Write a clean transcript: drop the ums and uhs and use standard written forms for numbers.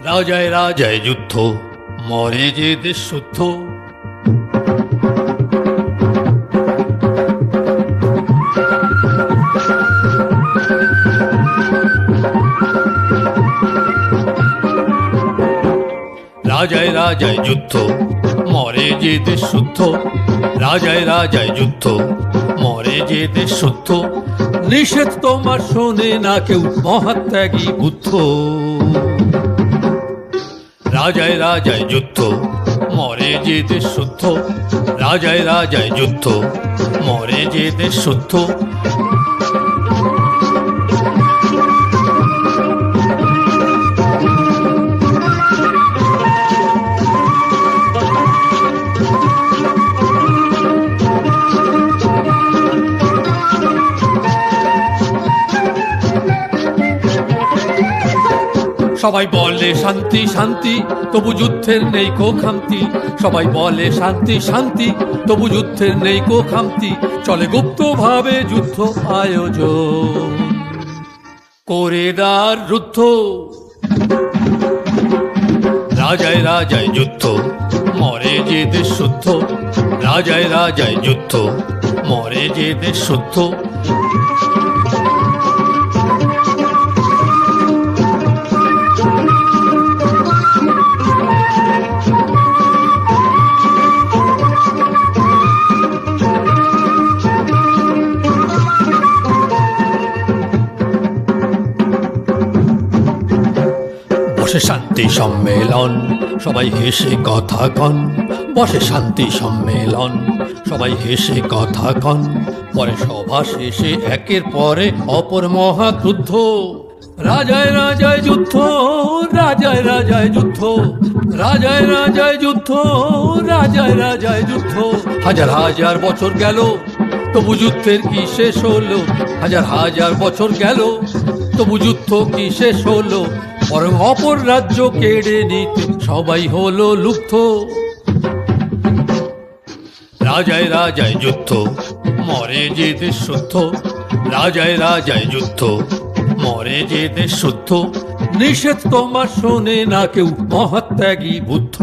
রাজায় রাজায় যুদ্ধ, মরে যে দেশ শুদ্ধ। রাজায় রাজায় যুদ্ধ, মরে যে দেশ শুদ্ধ। রাজায় রাজায় যুদ্ধ, মরে যে দেশ শুদ্ধ। নিষেধ তোমার শোনে না কেউ, মহাত্যাগী বুদ্ধ। রাজায় রাজায় যুদ্ধ, মরে যে দেশ শুদ্ধ। রাজায় রাজায় যুদ্ধ, মরে যে দেশ শুদ্ধ। সবাই বলে শান্তি শান্তি, তবু যুদ্ধের নেই কো খামতি। সবাই বলে শান্তি শান্তি, তবু যুদ্ধের নেই কো খামতি। চলে গুপ্ত ভাবে যুদ্ধ আয়োজন, করে দার রুদ্ধ। রাজায় রাজায় যুদ্ধ, মরে যে দেশ শুদ্ধ। রাজায় রাজায় যুদ্ধ, মরে যে দেশ শুদ্ধ। বসে শান্তি সম্মেলন, সবাই হেসে কথা কন। বসে শান্তি সম্মেলন, সবাই হেসে কথা কন। পরে সভা শেষে একের পরে অপর মহাক্রুদ্ধ। রাজায় রাজায় যুদ্ধ, রাজায় রাজায় যুদ্ধ। রাজায় রাজায় যুদ্ধ, রাজায় রাজায় যুদ্ধ। হাজার হাজার বছর গেল, তবু যুদ্ধের কি শেষ হলো? হাজার হাজার বছর গেল, তবু যুদ্ধ কি শেষ হলো? বরং অপর রাজ্য কেড়ে নিতে সবাই হলো লুব্ধ। রাজায় রাজায় যুদ্ধ, মরে যে দেশ শুদ্ধ। রাজায় রাজায় যুদ্ধ, মরে যে দেশ শুদ্ধ। নিষেধ তোমার শোনে না কেউ, মহাত্যাগী বুদ্ধ।